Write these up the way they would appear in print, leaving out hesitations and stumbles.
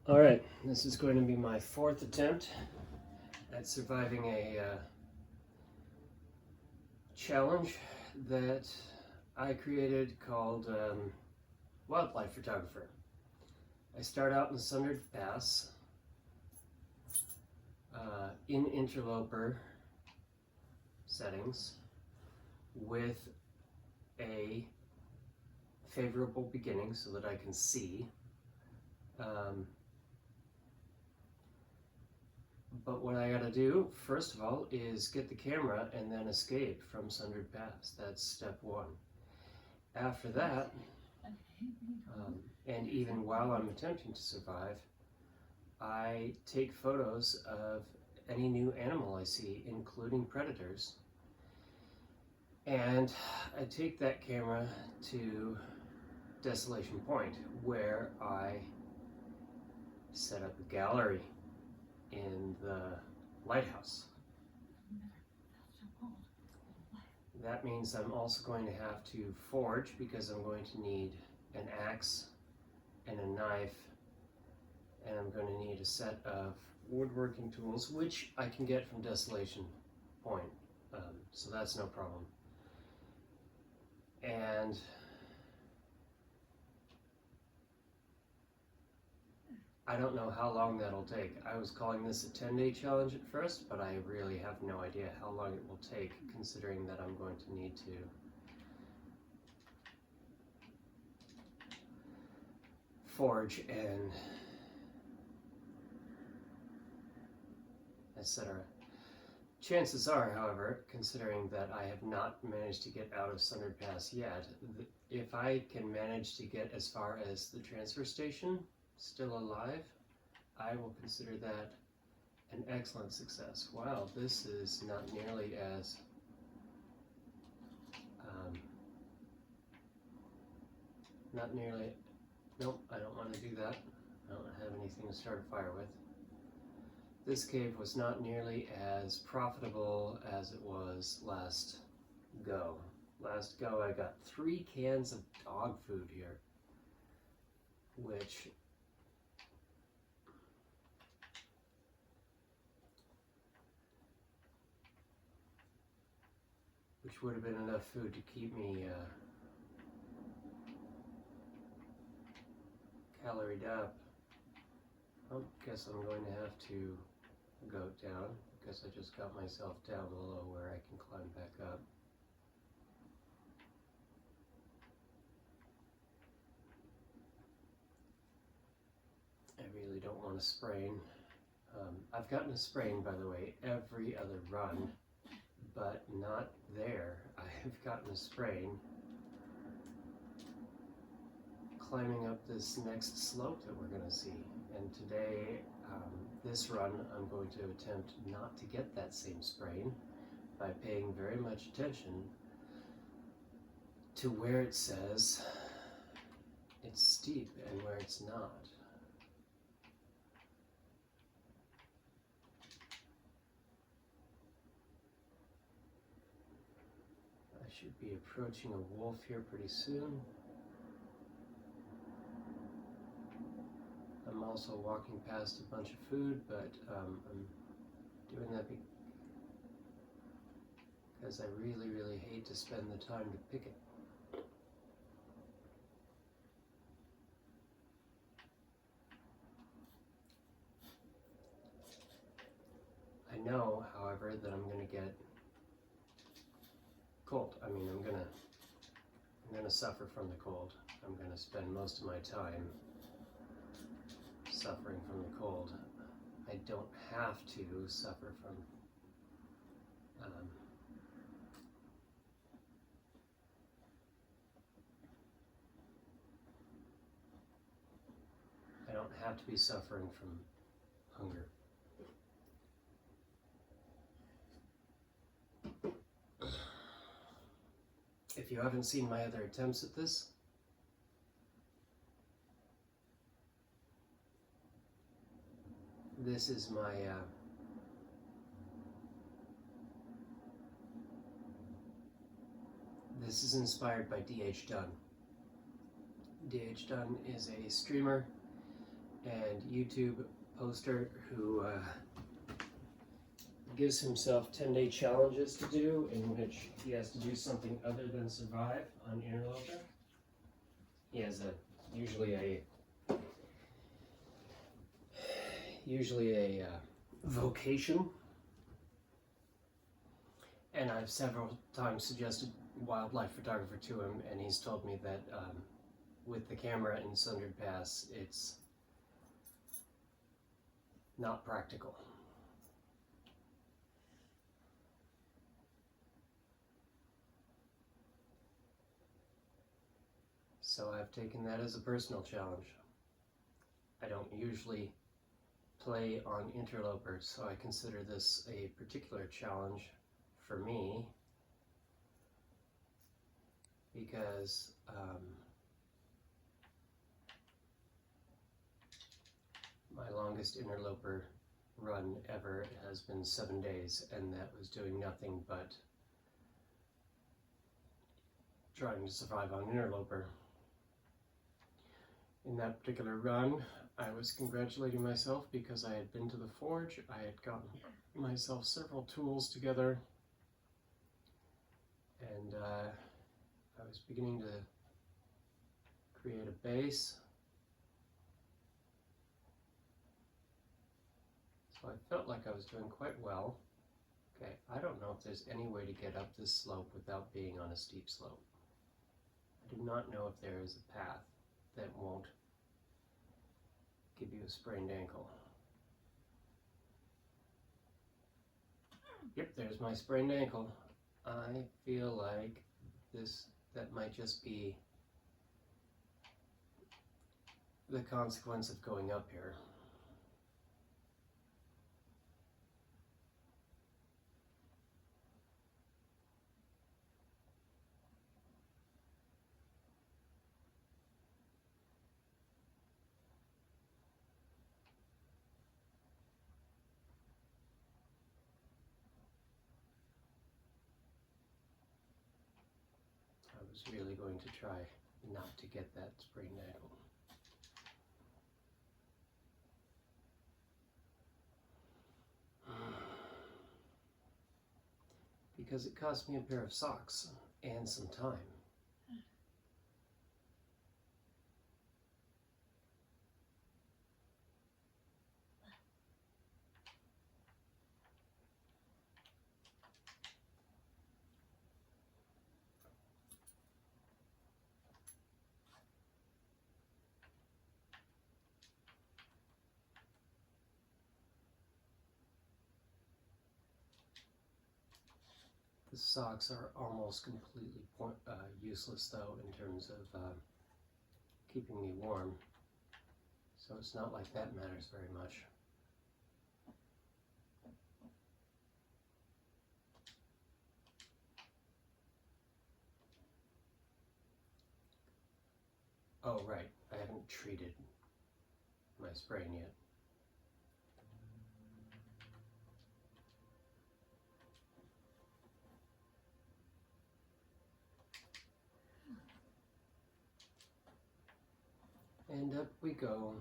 Alright, this is going to be my fourth attempt at surviving a challenge that I created called Wildlife Photographer. I start out in the Sundered Pass in interloper settings with a favorable beginning so that I can see. But what I gotta do, first of all, is get the camera and then escape from Sundered Pass. That's step one. After that, and even while I'm attempting to survive, I take photos of any new animal I see, including predators. And I take that camera to Desolation Point, where I set up a gallery in the lighthouse. That means I'm also going to have to forge, because I'm going to need an axe and a knife, and I'm going to need a set of woodworking tools, which I can get from Desolation Point, so that's no problem. And I don't know how long that'll take. I was calling this a 10-day challenge at first, but I really have no idea how long it will take, considering that I'm going to need to forge and etc. Chances are, however, considering that I have not managed to get out of Sundered Pass yet, if I can manage to get as far as the transfer station still alive, I will consider that an excellent success. Wow, this is not nearly as nope, I don't want to do that. I don't have anything to start a fire with. This cave was not nearly as profitable as it was last go. Last go I got 3 cans of dog food here, which would have been enough food to keep me caloried up. I guess I'm going to have to go down, because I just got myself down below where I can climb back up. I really don't want to sprain. I've gotten a sprain, by the way, every other run, but not there. I have gotten a sprain climbing up this next slope that we're going to see. And today, this run, I'm going to attempt not to get that same sprain by paying very much attention to where it says it's steep and where it's not. I should be approaching a wolf here pretty soon. I'm also walking past a bunch of food, but I'm doing that because I really hate to spend the time to pick it. I know, however, that I'm going to get cold. I mean, I'm gonna suffer from the cold. I'm gonna spend most of my time suffering from the cold. I don't have to suffer from I don't have to be suffering from hunger. If you haven't seen my other attempts at this, this is my this is inspired by D.H. Dunn. D.H. Dunn is a streamer and YouTube poster who gives himself 10-day challenges to do, in which he has to do something other than survive on Interloper. He has usually a vocation, and I've several times suggested wildlife photographer to him, and he's told me that with the camera in Sundered Pass, it's not practical. So I've taken that as a personal challenge. I don't usually play on Interloper, so I consider this a particular challenge for me because my longest Interloper run ever has been 7 days, and that was doing nothing but trying to survive on Interloper. In that particular run, I was congratulating myself because I had been to the forge, I had gotten myself several tools together, and I was beginning to create a base. So I felt like I was doing quite well. Okay, I don't know if there's any way to get up this slope without being on a steep slope. I do not know if there is a path that won't give you a sprained ankle. Yep, there's my sprained ankle. I feel like that might just be the consequence of going up here. I was really going to try not to get that sprained ankle. Because it cost me a pair of socks and some time. The socks are almost completely useless though in terms of keeping me warm, so it's not like that matters very much. Oh right, I haven't treated my sprain yet. And up we go.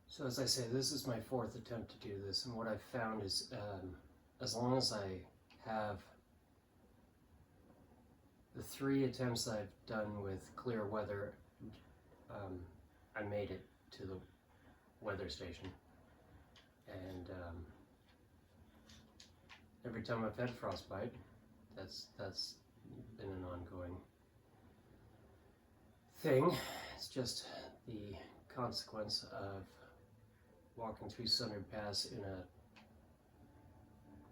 So as I say, this is my 4th attempt to do this, and what I've found is as long as I have the 3 attempts I've done with clear weather, I made it to the weather station. And every time I've had frostbite, that's been an ongoing thing. It's just the consequence of walking through Sundered Pass in a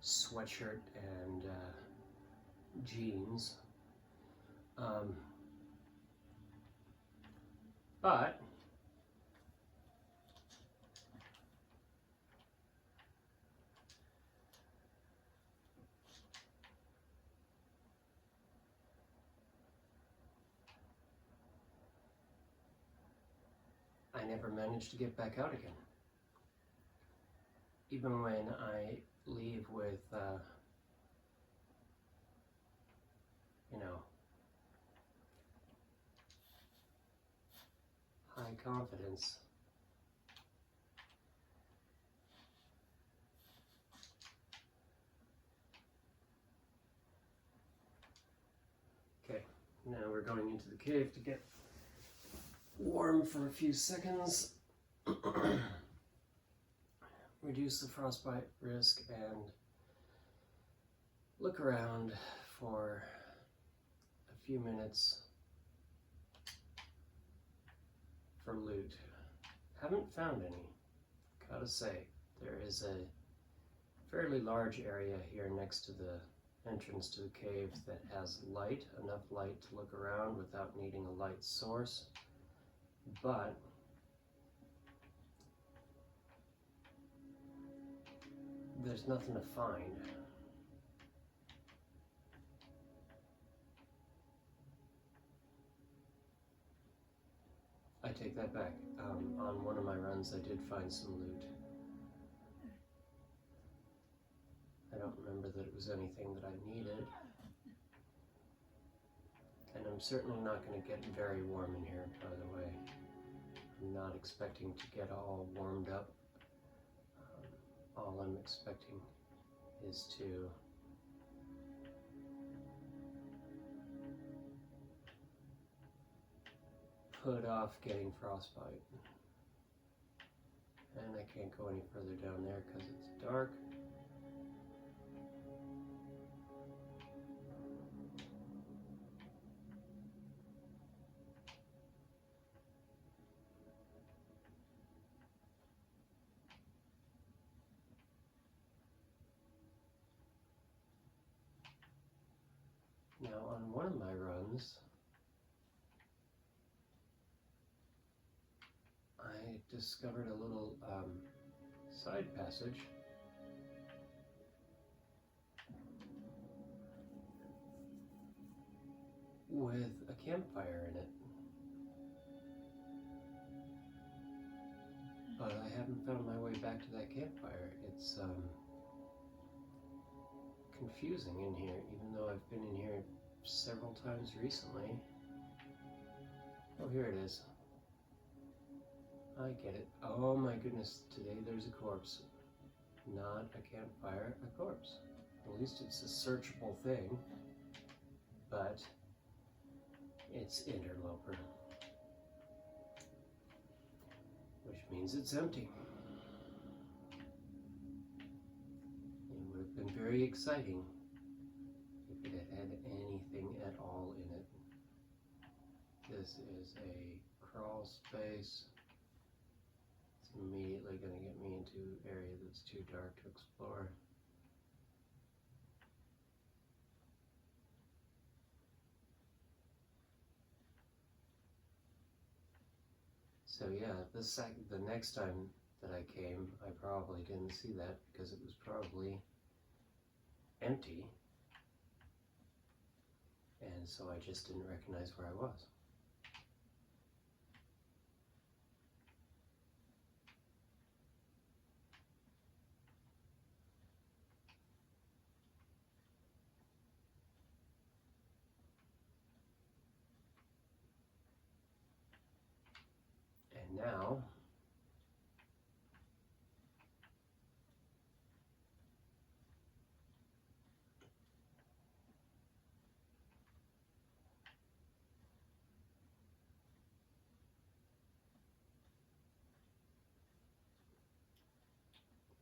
sweatshirt and jeans. But I never managed to get back out again. Even when I leave with, you know, high confidence. Okay, now we're going into the cave to get warm for a few seconds. Reduce the frostbite risk and look around for a few minutes for loot. Haven't found any, gotta say. There is a fairly large area here next to the entrance to the cave that has light, enough light to look around without needing a light source, but there's nothing to find. I take that back. On one of my runs I did find some loot. I don't remember that it was anything that I needed. And I'm certainly not going to get very warm in here, by the way. I'm not expecting to get all warmed up. All I'm expecting is to put off getting frostbite. And I can't go any further down there because it's dark. Now on one of my runs, I discovered a little side passage with a campfire in it, but I haven't found my way back to that campfire. It's confusing in here, even though I've been in here several times recently. Oh, here it is. I get it. Oh my goodness, today there's a corpse. Not a campfire, a corpse. At least it's a searchable thing, but it's Interloper, which means it's empty. It would have been very exciting if it had anything at all in it. This is a crawl space. It's immediately going to get me into an area that's too dark to explore. So yeah, the next time that I came, I probably didn't see that because it was probably empty. And so I just didn't recognize where I was. And now,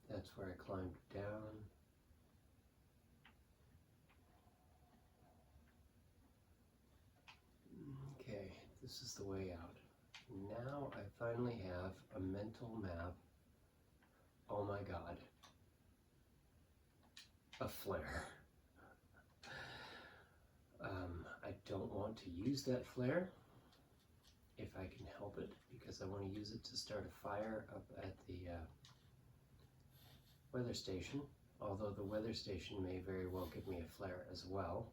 that's where I climbed down. Okay, this is the way out. Now I finally have a mental map. Oh my god. A flare. I don't want to use that flare if I can help it, because I want to use it to start a fire up at the weather station, although the weather station may very well give me a flare as well.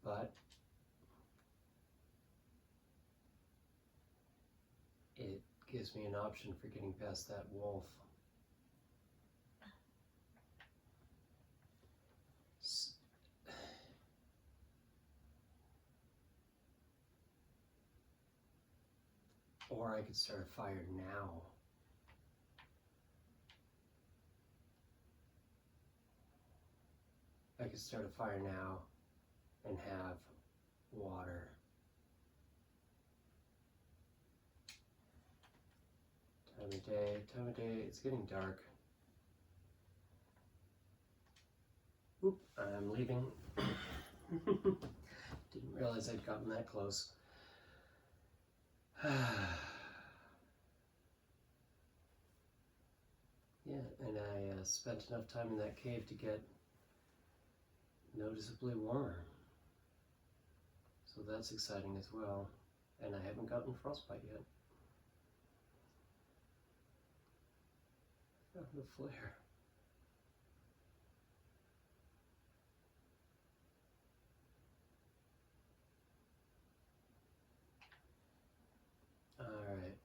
but it gives me an option for getting past that wolf. Or I could start a fire now. I could start a fire now and have water. Time of day, it's getting dark. Oop, I'm leaving. Didn't realize I'd gotten that close. Yeah, and I spent enough time in that cave to get noticeably warmer. So that's exciting as well. And I haven't gotten frostbite yet. Oh, the flare. Alright.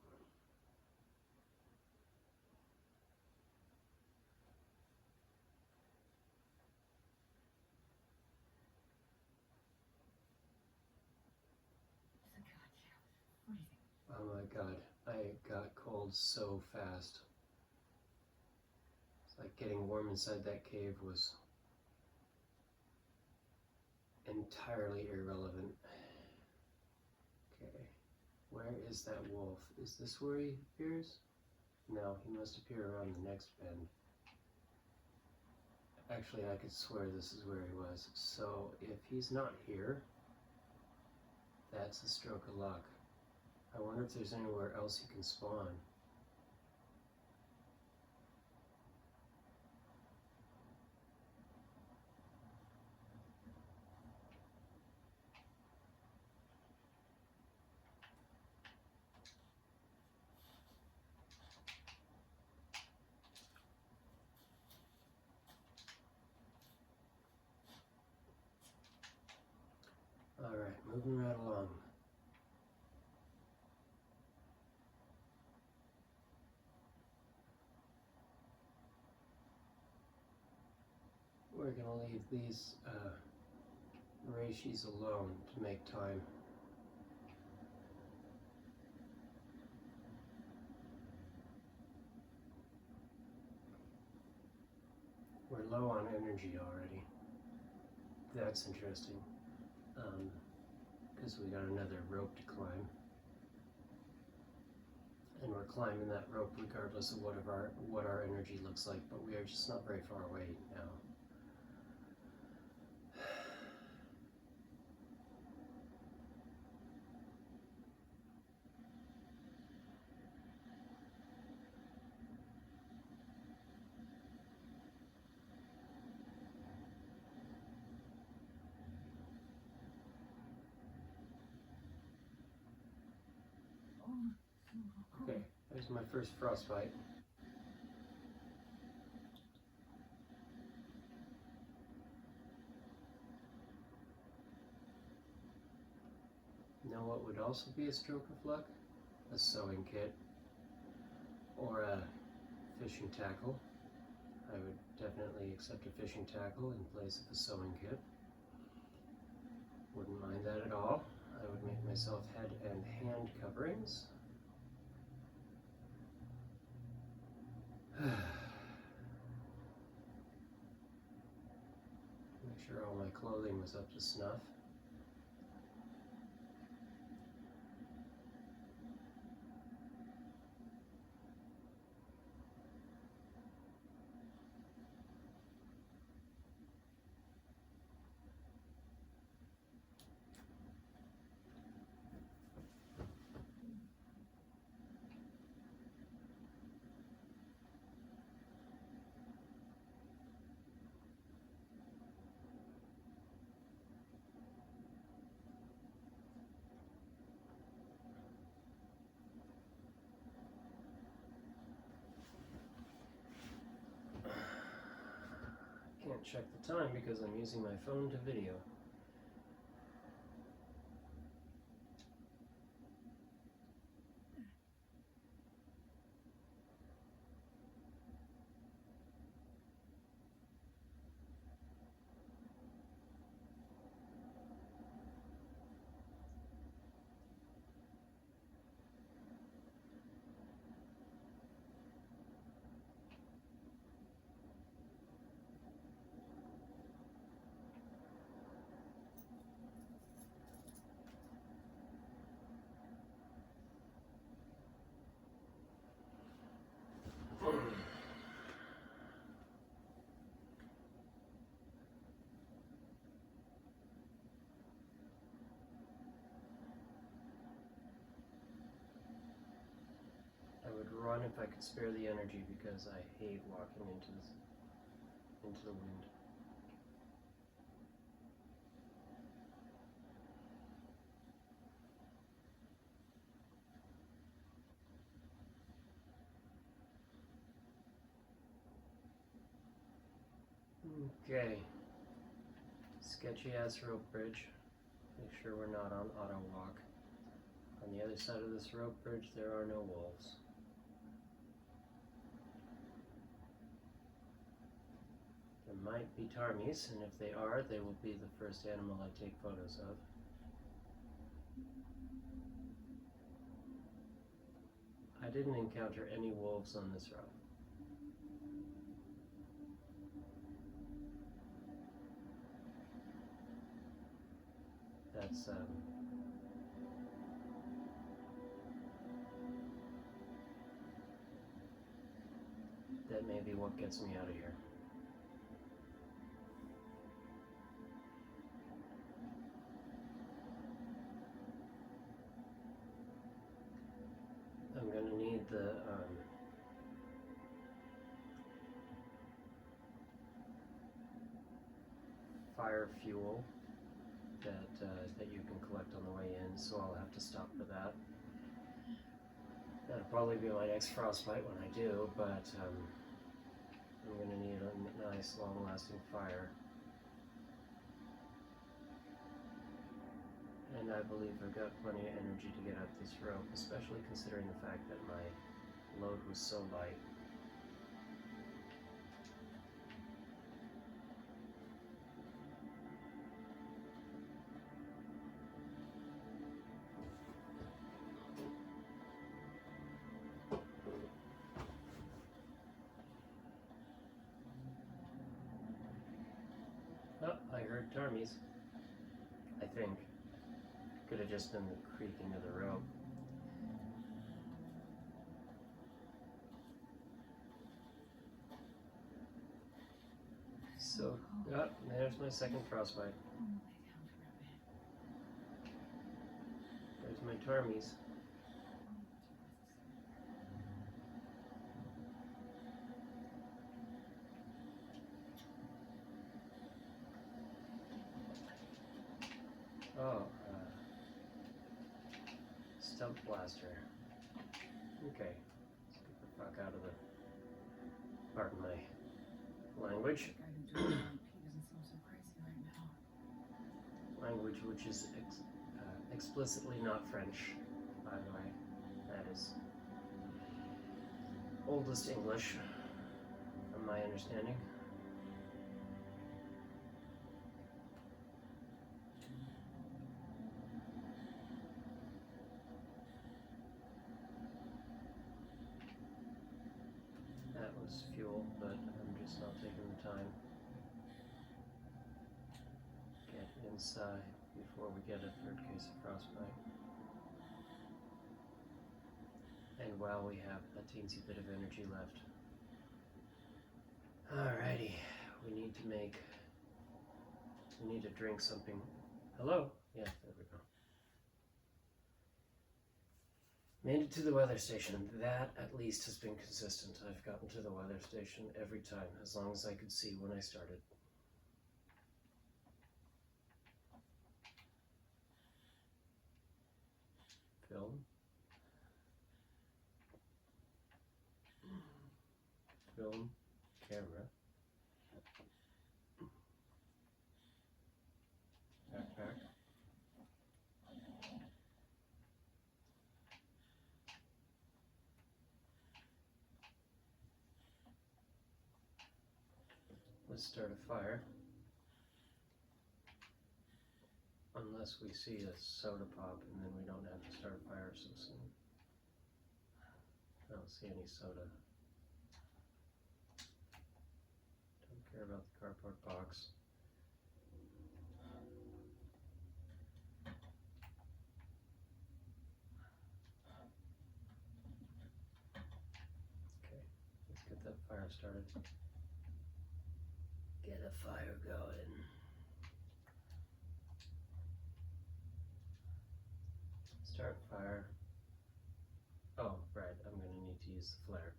Oh my god, I got cold so fast. It's like getting warm inside that cave was entirely irrelevant. Okay, where is that wolf? Is this where he appears? No, he must appear around the next bend. Actually, I could swear this is where he was. So if he's not here, that's a stroke of luck. I wonder if there's anywhere else he can spawn. Alright, moving right along. We're going to leave these reishi alone to make time. We're low on energy already. That's interesting. Because we got another rope to climb. And we're climbing that rope regardless of what our energy looks like, but we are just not very far away now. Okay, there's my first frostbite. Now what would also be a stroke of luck? A sewing kit or a fishing tackle. I would definitely accept a fishing tackle in place of a sewing kit. Wouldn't mind that at all. I would make myself head and hand coverings. Make sure all my clothing was up to snuff. Can't check the time because I'm using my phone to video. fun if I could spare the energy because I hate walking into the wind. Okay. Sketchy ass rope bridge. Make sure we're not on auto walk. On the other side of this rope bridge, there are no wolves. There might be ptarmies, and if they are, they will be the first animal I take photos of. I didn't encounter any wolves on this route. That's that may be what gets me out of here. I'm going to need the fire fuel that you can collect on the way in, so I'll have to stop for that. That'll probably be my next frostbite when I do, but I'm going to need a nice long-lasting fire. And I believe I've got plenty of energy to get up this rope, especially considering the fact that my load was so light. Oh, I heard ptarmies. I think. Could have just been the creaking of the rope. So, there's my second frostbite. There's my ptarmies. Oh, stump blaster. Okay, let's get the fuck out of the, pardon my language. Language which is explicitly not French, by the way. That is oldest English, from my understanding. That was fuel, but I'm just not taking the time. Get inside before we get a third case of frostbite. And while we have a teensy bit of energy left. Alrighty, we need to drink something. Hello? Yeah, there we go. Made it to the weather station. That at least has been consistent. I've gotten to the weather station every time, as long as I could see when I started. Film. Film. Camera. Backpack. Let's start a fire. Unless we see a soda pop, and then we don't have to start a fire so soon. I don't see any soda. Don't care about the cardboard box. Okay, let's get that fire started. Get a fire going. Start fire. Oh, right, I'm going to need to use use the flare.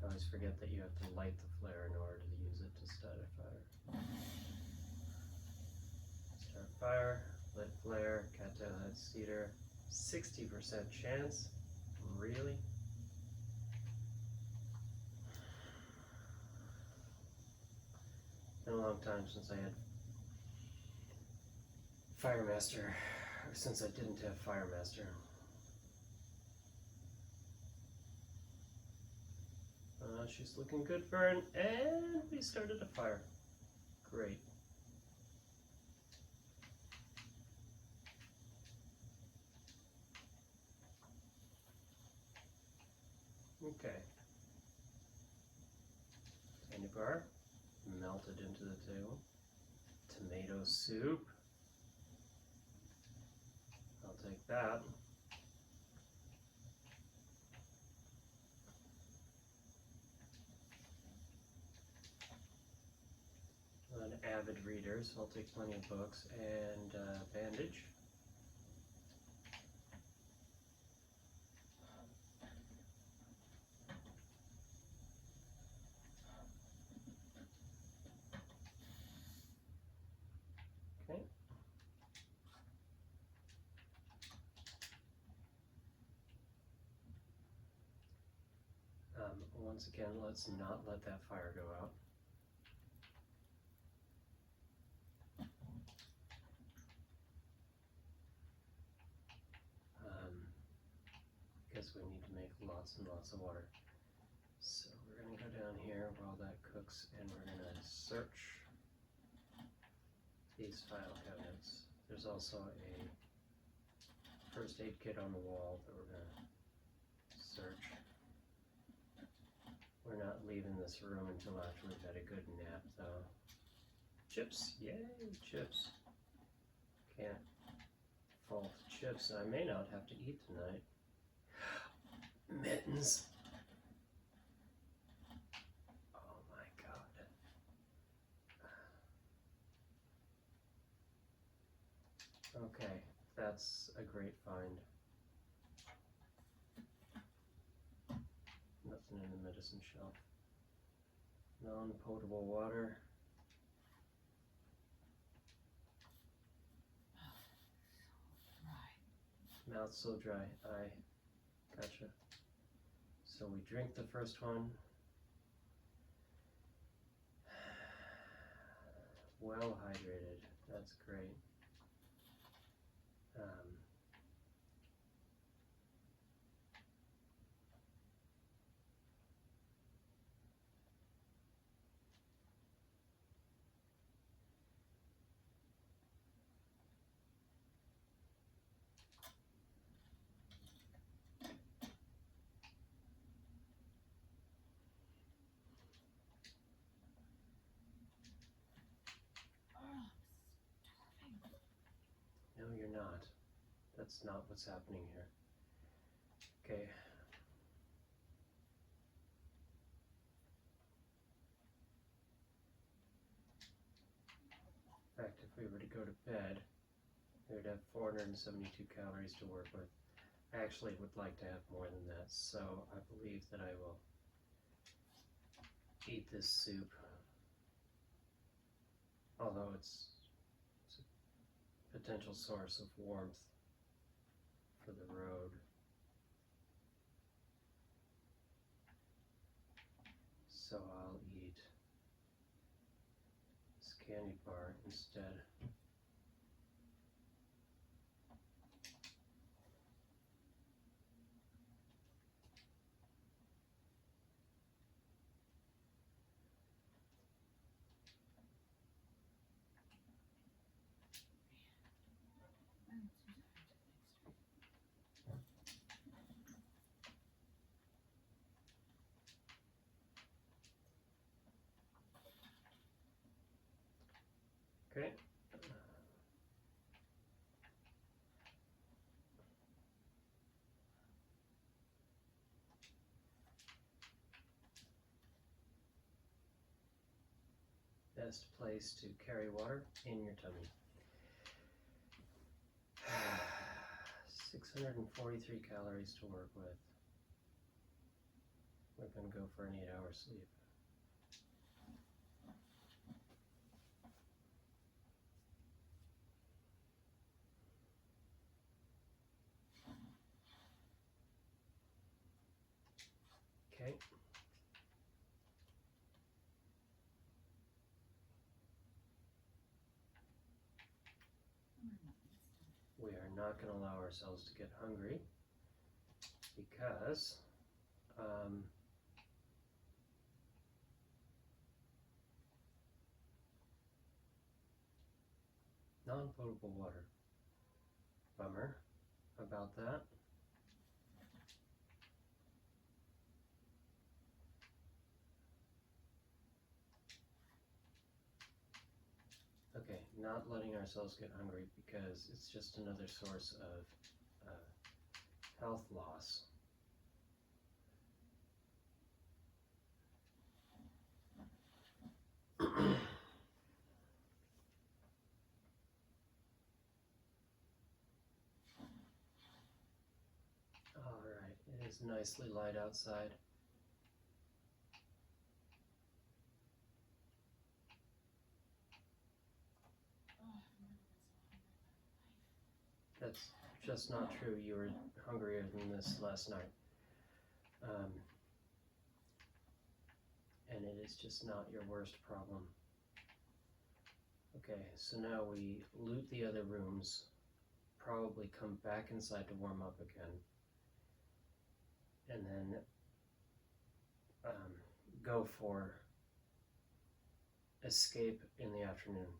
I always forget that you have to light the flare in order to use it to start a fire. Start fire, lit flare, cattail head cedar. 60% chance? Really? Been a long time since I had Firemaster, or since I didn't have Firemaster. She's looking good, Fern, and we started a fire. Great. Okay. Candy bar melted into the table. Tomato soup. I'll take that. I'm an avid reader, so I'll take plenty of books. And bandage. Okay. Once again, let's not let that fire go out. Because we need to make lots and lots of water. So we're going to go down here while that cooks, and we're going to search these file cabinets. There's also a first aid kit on the wall that we're going to search. We're not leaving this room until after we've had a good nap, though. Chips! Yay, chips! Can't fault chips. I may not have to eat tonight. Mittens! Oh my god. Okay, that's a great find. Nothing in the medicine shelf. Non-potable water. Mouth so dry. I gotcha. So we drink the first one. Well hydrated. That's great. No, you're not. That's not what's happening here. Okay. In fact, if we were to go to bed, we would have 472 calories to work with. I actually would like to have more than that, so I believe that I will eat this soup. Although it's a potential source of warmth for the road. So I'll eat this candy bar instead. Okay. Best place to carry water in your tummy. 643 calories to work with. We're going to go for an 8-hour sleep. Okay. We are not going to allow ourselves to get hungry because non-potable water. Bummer about that. Okay, not letting ourselves get hungry because it's just another source of health loss. Alright, it is nicely light outside. That's just not true. You were hungrier than this last night. And it is just not your worst problem. Okay, so now we loot the other rooms, probably come back inside to warm up again, and then go for escape in the afternoon.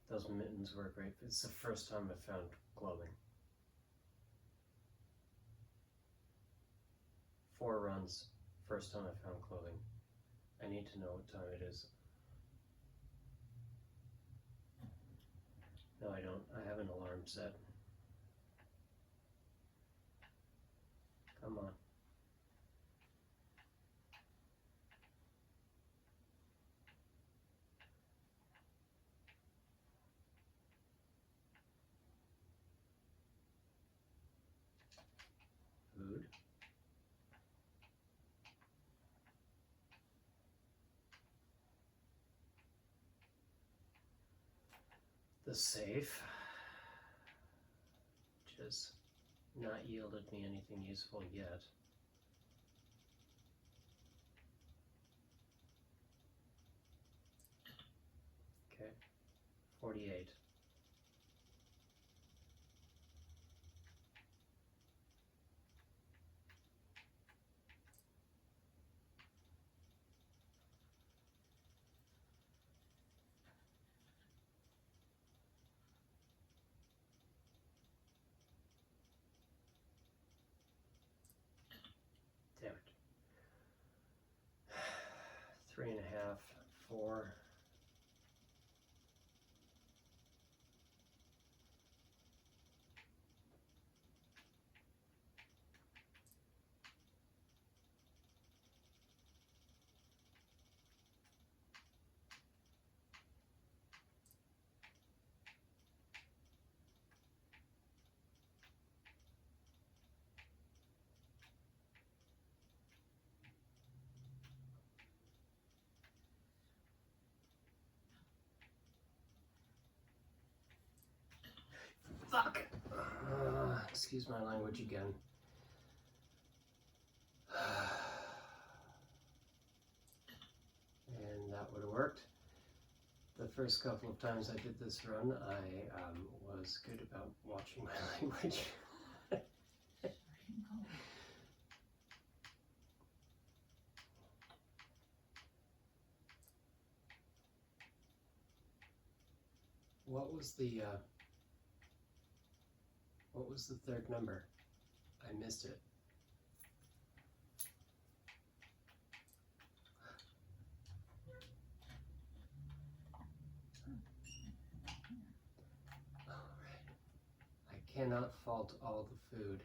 Those mittens were great. It's the first time I've found clothing. 4 runs, first time I found clothing. I need to know what time it is. No, I don't. I have an alarm set. Come on. Food. The safe, which has not yielded me anything useful yet. Okay, 48. Damn it. 3.5, 4. Fuck! Excuse my language again. And that would have worked. The first couple of times I did this run, I was good about watching my language. What was the third number? I missed it. Alright. I cannot fault all the food.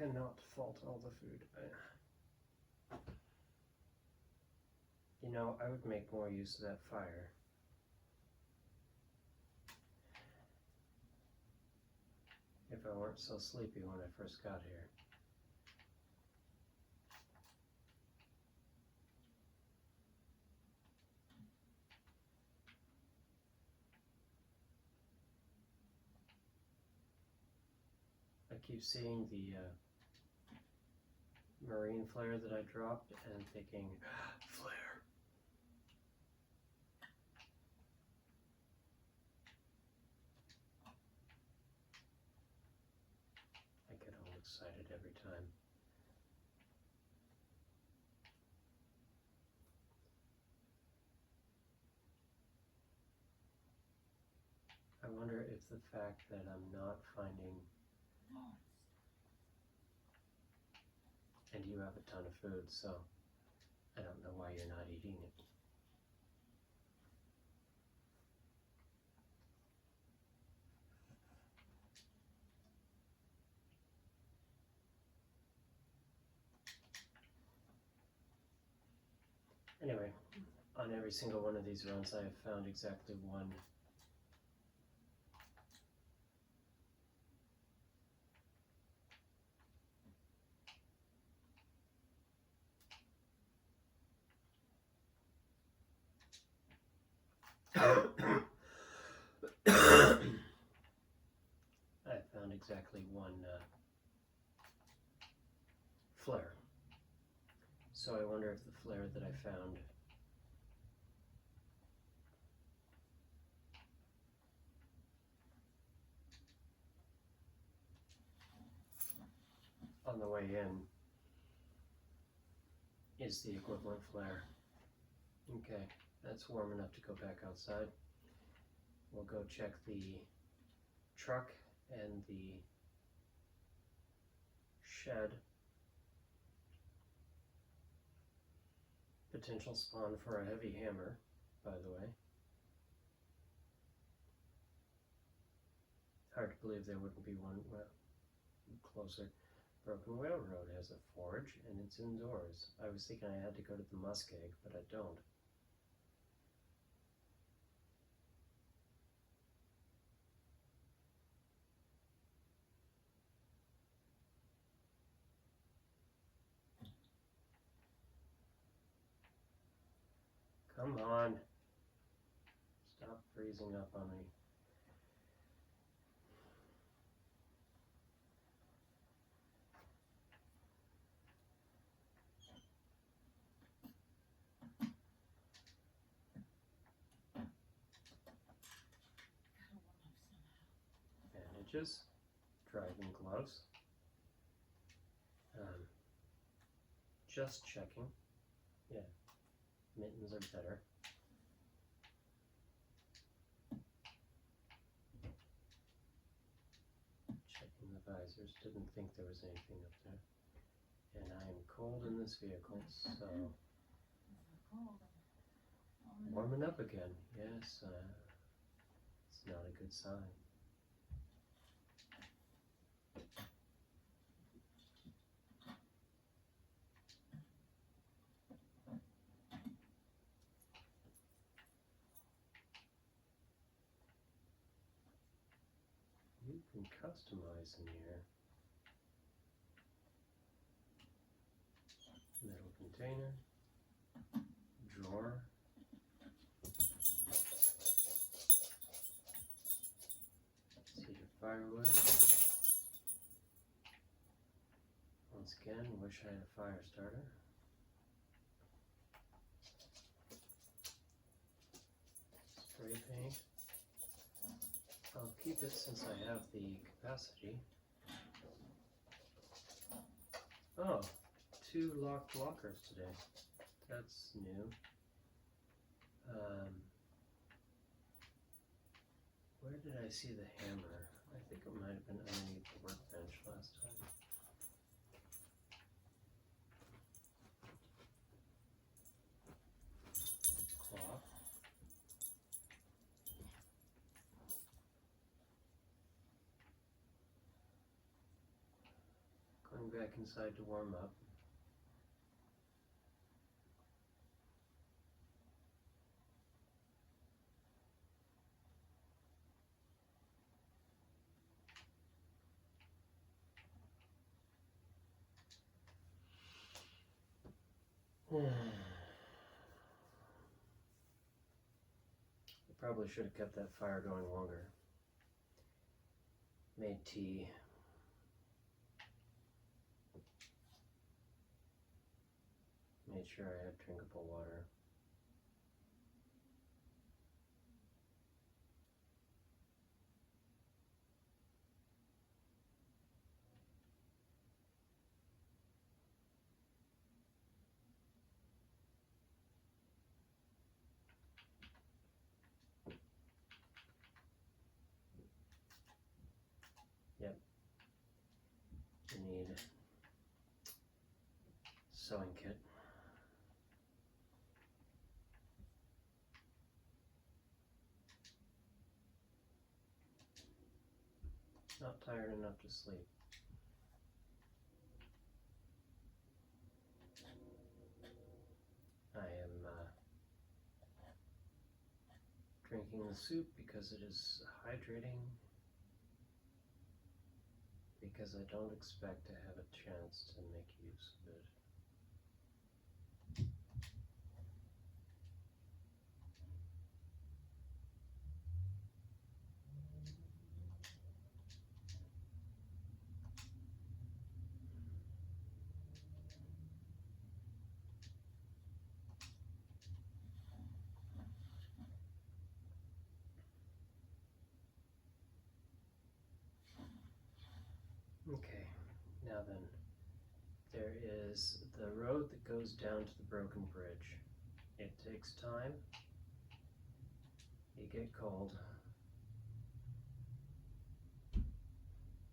cannot fault all the food. You know, I would make more use of that fire. If I weren't so sleepy when I first got here. I keep seeing the marine flare that I dropped and thinking, flare. I get all excited every time. I wonder if the fact that I'm not finding, and you have a ton of food, so I don't know why you're not eating it. Anyway, on every single one of these runs I have found exactly one I found exactly one flare. So I wonder if the flare that I found on the way in is the equivalent flare. Okay, that's warm enough to go back outside. We'll go check the truck and the shed. Potential spawn for a heavy hammer, by the way. Hard to believe there wouldn't be one closer. Broken Railroad has a forge and it's indoors. I was thinking I had to go to the Muskeg, but I don't. Come on. Stop freezing up on me. Bandages, driving gloves. Just checking. Yeah, mittens are better. Checking the visors, didn't think there was anything up there. And I am cold in this vehicle, so warming up again. Yes, it's not a good sign. You can customize in here. Metal container, drawer, cedar firewood. Once again, wish I had a fire starter. Spray paint. I'll keep it since I have the capacity. Oh, 2 locked lockers today. That's new. Where did I see the hammer? I think it might have been underneath the workbench last time. Cloth. Going back inside to warm up. I probably should have kept that fire going longer. Made tea. Made sure I had drinkable water. Yep. You need sewing kit. Not tired enough to sleep. I am drinking the soup because it is hydrating, because I don't expect to have a chance to make use of it. Okay, now then, there is the road that goes down to the broken bridge. It takes time. You get cold.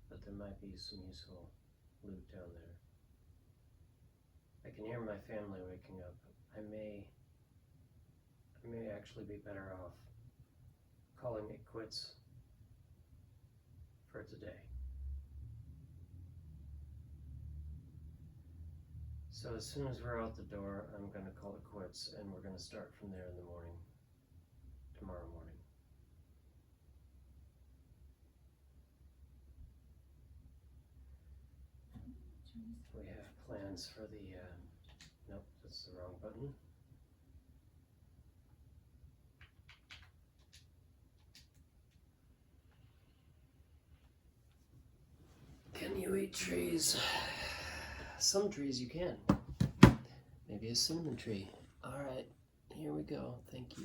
But there might be some useful loot down there. I can hear my family waking up. I may actually be better off calling it quits for today. So as soon as we're out the door, I'm going to call it quits, and we're going to start from there in the morning, tomorrow morning. We have plans for the, nope, that's the wrong button. Can you eat trees? Some trees you can. Maybe a cinnamon tree. All right, here we go. Thank you.